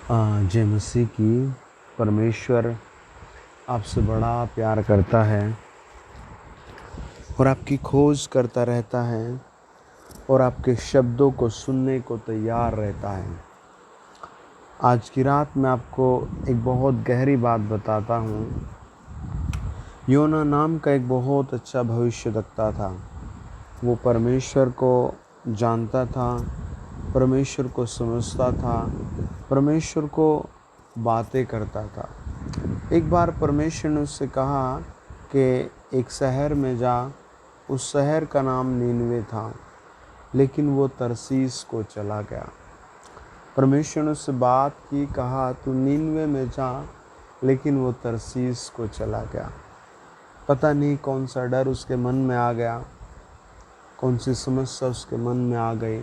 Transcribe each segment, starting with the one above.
जय मसीह की। परमेश्वर आपसे बड़ा प्यार करता है और आपकी खोज करता रहता है और आपके शब्दों को सुनने को तैयार रहता है। आज की रात मैं आपको एक बहुत गहरी बात बताता हूँ। योना नाम का एक बहुत अच्छा भविष्यवक्ता था। वो परमेश्वर को जानता था, परमेश्वर को समझता था, परमेश्वर को बातें करता था। एक बार परमेश्वर ने उससे कहा कि एक शहर में जा। उस शहर का नाम नीनवे था, लेकिन वो तरसीस को चला गया। परमेश्वर ने उससे बात की, कहा तू नीनवे में जा, लेकिन वो तरसीस को चला गया। पता नहीं कौन सा डर उसके मन में आ गया, कौन सी समस्या उसके मन में आ गई।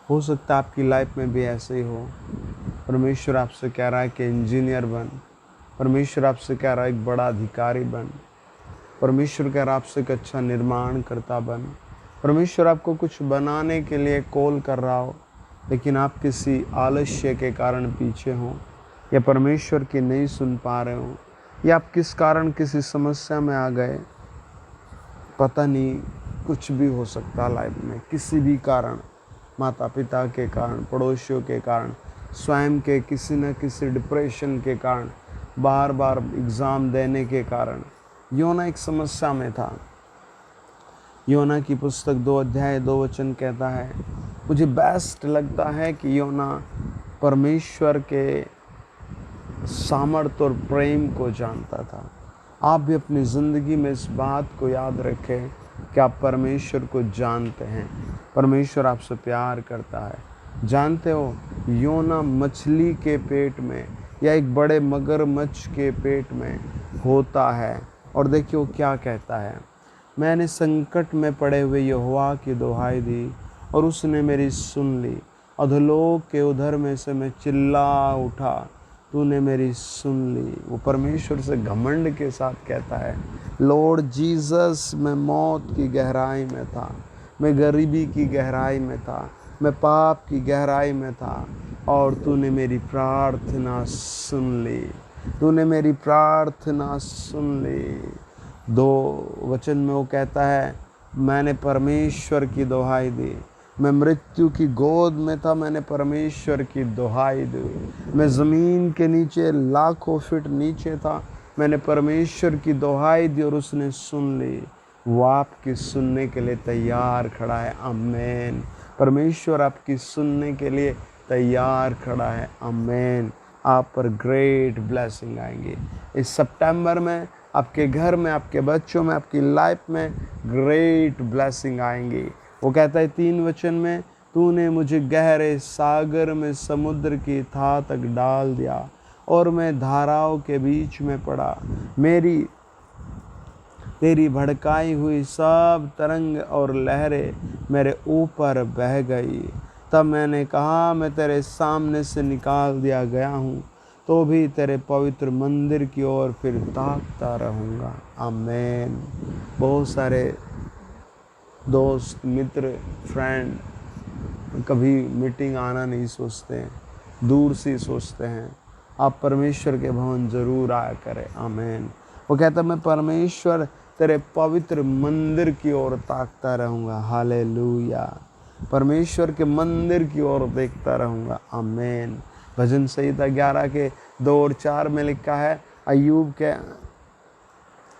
हो सकता है आपकी लाइफ में भी ऐसे ही हो। परमेश्वर आपसे कह रहा है कि इंजीनियर बन। परमेश्वर आपसे कह रहा है एक बड़ा अधिकारी बन। परमेश्वर कह रहा है आपसे एक अच्छा निर्माण करता बन। परमेश्वर आपको कुछ बनाने के लिए कॉल कर रहा हो, लेकिन आप किसी आलस्य के कारण पीछे हो, या परमेश्वर की नहीं सुन पा रहे हो, या आप किस कारण किसी समस्या में आ गए। पता नहीं, कुछ भी हो सकता लाइफ में, किसी भी कारण, माता पिता के कारण, पड़ोसियों के कारण, स्वयं के किसी न किसी डिप्रेशन के कारण, बार बार एग्ज़ाम देने के कारण योना एक समस्या में था। योना की पुस्तक 2 अध्याय 2 वचन कहता है, मुझे बेस्ट लगता है कि योना परमेश्वर के सामर्थ्य और प्रेम को जानता था। आप भी अपनी ज़िंदगी में इस बात को याद रखें कि आप परमेश्वर को जानते हैं। परमेश्वर आपसे प्यार करता है। जानते हो, योना मछली के पेट में या एक बड़े मगरमच्छ के पेट में होता है, और देखिए वो क्या कहता है, मैंने संकट में पड़े हुए यहोवा की दुहाई दी और उसने मेरी सुन ली। अधोलोक के उधर में से मैं चिल्ला उठा, तूने मेरी सुन ली। वो परमेश्वर से घमंड के साथ कहता है, लॉर्ड जीसस, मैं मौत की गहराई में था, मैं गरीबी की गहराई में था, मैं पाप की गहराई में था, और तूने मेरी प्रार्थना सुन ली। तूने मेरी प्रार्थना सुन ली। 2 वचन में वो कहता है, मैंने परमेश्वर की दुहाई दी। मैं मृत्यु की गोद में था, मैंने परमेश्वर की दुहाई दी। मैं ज़मीन के नीचे लाखों फीट नीचे था, मैंने परमेश्वर की दुहाई दी और उसने सुन ली। वो आपकी सुनने के लिए तैयार खड़ा है। आमेन। परमेश्वर आपकी सुनने के लिए तैयार खड़ा है। आमेन। आप पर ग्रेट ब्लेसिंग आएंगे इस सितंबर में। आपके घर में, आपके बच्चों में, आपकी लाइफ में ग्रेट ब्लेसिंग आएंगी। वो कहता है 3 वचन में, तूने मुझे गहरे सागर में समुद्र की था तक डाल दिया और मैं धाराओं के बीच में पड़ा। तेरी भड़काई हुई सब तरंग और लहरें मेरे ऊपर बह गई। तब मैंने कहा, मैं तेरे सामने से निकाल दिया गया हूँ, तो भी तेरे पवित्र मंदिर की ओर फिर ताकता रहूँगा। आमेन। बहुत सारे दोस्त, मित्र, फ्रेंड कभी मीटिंग आना नहीं सोचते हैं, दूर से सोचते हैं। आप परमेश्वर के भवन जरूर आया करें। आमेन। वो कहता है, मैं परमेश्वर तेरे पवित्र मंदिर की ओर ताकता रहूँगा। हालेलुया। परमेश्वर के मंदिर की ओर देखता रहूँगा। आमेन। भजन संहिता 11 के 2 और 4 में लिखा है, अय्यूब के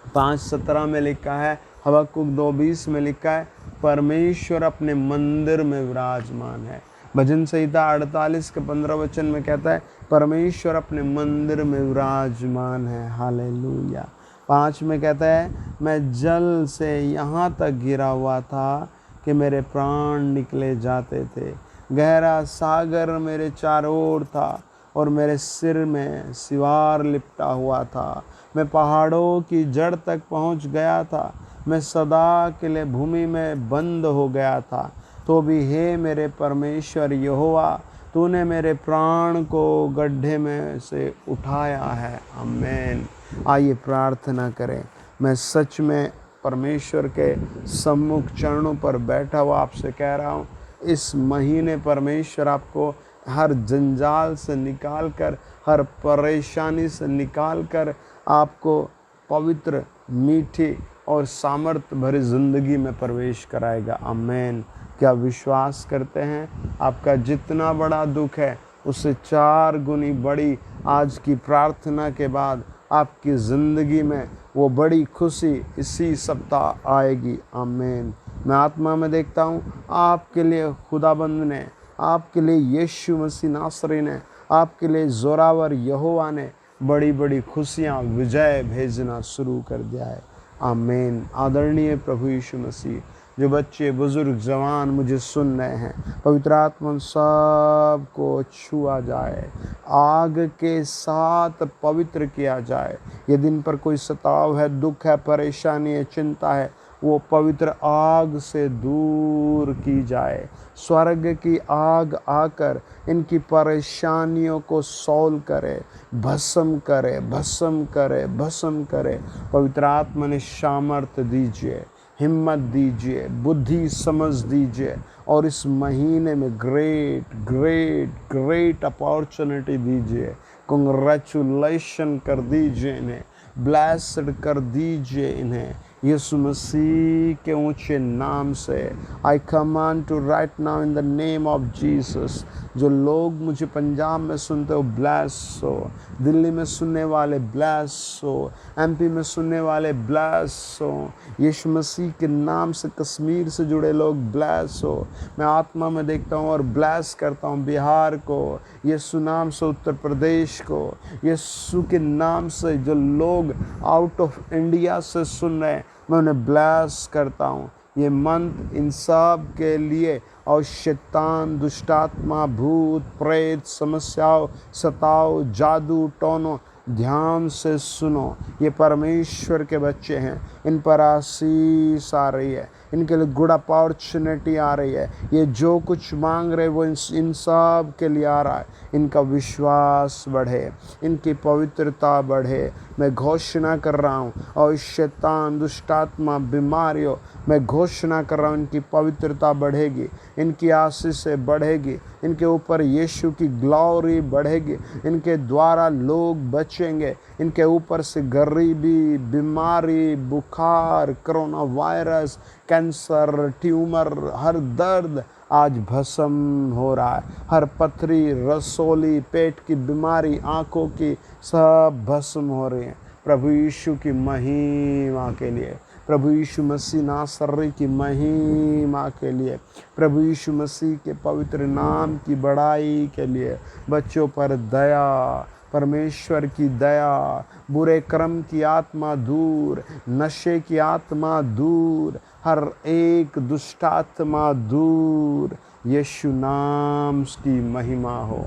5:17 में लिखा है, हबक्कुक 2:20 में लिखा है, परमेश्वर अपने मंदिर में विराजमान है। भजन संहिता 48 के 15 वचन में कहता है, परमेश्वर अपने मंदिर में विराजमान है। हालेलुया। 5 में कहता है, मैं जल से यहाँ तक गिरा हुआ था कि मेरे प्राण निकले जाते थे। गहरा सागर मेरे चारों ओर था और मेरे सिर में सिवार लिपटा हुआ था। मैं पहाड़ों की जड़ तक पहुंच गया था। मैं सदा के लिए भूमि में बंद हो गया था। तो भी हे मेरे परमेश्वर यहोवा, तूने मेरे प्राण को गड्ढे में से उठाया है। आमेन। आइए प्रार्थना करें। मैं सच में परमेश्वर के सम्मुख चरणों पर बैठा हुआ आपसे कह रहा हूँ, इस महीने परमेश्वर आपको हर जंजाल से निकाल कर, हर परेशानी से निकाल कर आपको पवित्र, मीठी और सामर्थ भरी ज़िंदगी में प्रवेश कराएगा। आमीन। क्या विश्वास करते हैं? आपका जितना बड़ा दुख है उससे 4 गुनी बड़ी आज की प्रार्थना के बाद आपकी ज़िंदगी में वो बड़ी खुशी इसी सप्ताह आएगी। आमीन। मैं आत्मा में देखता हूँ आपके लिए खुदाबंद ने, आपके लिए यीशु मसीह नासरी ने, आपके लिए ज़ोरावर यहोवा ने बड़ी बड़ी खुशियाँ, विजय भेजना शुरू कर दिया है। आमीन। आदरणीय प्रभु यीशु मसीह, जो बच्चे, बुजुर्ग, जवान मुझे सुन रहे हैं, पवित्र आत्मा सबको छुआ जाए, आग के साथ पवित्र किया जाए। ये दिन पर कोई सताव है, दुख है, परेशानी है, चिंता है, वो पवित्र आग से दूर की जाए। स्वर्ग की आग आकर इनकी परेशानियों को सॉल्व करे, भस्म करे, भस्म करे, भस्म करे। पवित्र आत्मा ने सामर्थ दीजिए, हिम्मत दीजिए, बुद्धि समझ दीजिए और इस महीने में ग्रेट ग्रेट ग्रेट अपॉर्चुनिटी दीजिए। कंग्रेचुलेशन कर दीजिए इन्हें, ब्लेस्ड कर दीजिए इन्हें यीशु मसीह के ऊंचे नाम से। I command to right now in the name of Jesus. जो लोग मुझे पंजाब में सुनते हो ब्लेस हो, दिल्ली में सुनने वाले ब्लेस हो, एमपी में सुनने वाले ब्लेस हो, यीशु मसीह के नाम से कश्मीर से जुड़े लोग ब्लेस हो। मैं आत्मा में देखता हूँ और ब्लेस करता हूँ बिहार को, यीशु नाम से उत्तर प्रदेश को, यीशु के नाम से जो लोग आउट ऑफ इंडिया से सुन रहे हैं मैं उन्हें ब्लेस करता हूँ। ये मंत्र इन सब के लिए, और शैतान, दुष्टात्मा, भूत प्रेत, समस्याओं, सताव, जादू टोनो, ध्यान से सुनो। ये परमेश्वर के बच्चे हैं, इन पर आशीष आ रही है, इनके लिए गुड अपॉर्चुनिटी आ रही है। ये जो कुछ मांग रहे वो इन सब के लिए आ रहा है। इनका विश्वास बढ़े, इनकी पवित्रता बढ़े। मैं घोषणा कर रहा हूँ, और शैतान, दुष्टात्मा, बीमारियों, मैं घोषणा कर रहा हूँ इनकी पवित्रता बढ़ेगी, इनकी आशीषें बढ़ेगी, इनके ऊपर यीशु की ग्लोरी बढ़ेगी, इनके द्वारा लोग बचेंगे। इनके ऊपर से गरीबी, बीमारी, बुखार, कोरोना वायरस, कैंसर, ट्यूमर, हर दर्द आज भस्म हो रहा है। हर पथरी, रसोली, पेट की बीमारी, आँखों की, सब भस्म हो रही हैं। प्रभु यीशु की महिमा के लिए, प्रभु यीशु मसीह नासरी की महिमा के लिए, प्रभु यीशु मसीह के पवित्र नाम की बड़ाई के लिए, बच्चों पर दया, परमेश्वर की दया, बुरे कर्म की आत्मा दूर, नशे की आत्मा दूर, हर एक दुष्टात्मा दूर, यीशु नाम की महिमा हो।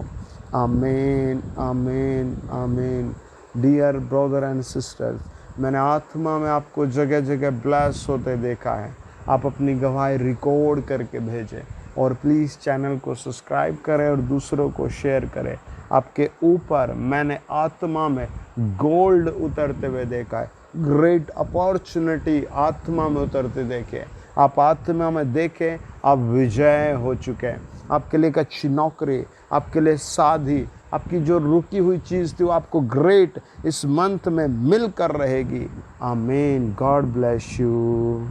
आमीन, आमीन, आमीन। डियर ब्रदर एंड सिस्टर्स, मैंने आत्मा में आपको जगह जगह ब्लेस होते देखा है। आप अपनी गवाही रिकॉर्ड करके भेजें, और प्लीज़ चैनल को सब्सक्राइब करें और दूसरों को शेयर करें। आपके ऊपर मैंने आत्मा में गोल्ड उतरते हुए देखा है, ग्रेट अपॉर्चुनिटी आत्मा में उतरते देखे। आप आत्मा में देखें, आप विजय हो चुके हैं। आपके लिए एक अच्छी नौकरी, आपके लिए शादी, आपकी जो रुकी हुई चीज़ थी वो आपको ग्रेट इस मंथ में मिलकर रहेगी। आमीन। God bless you.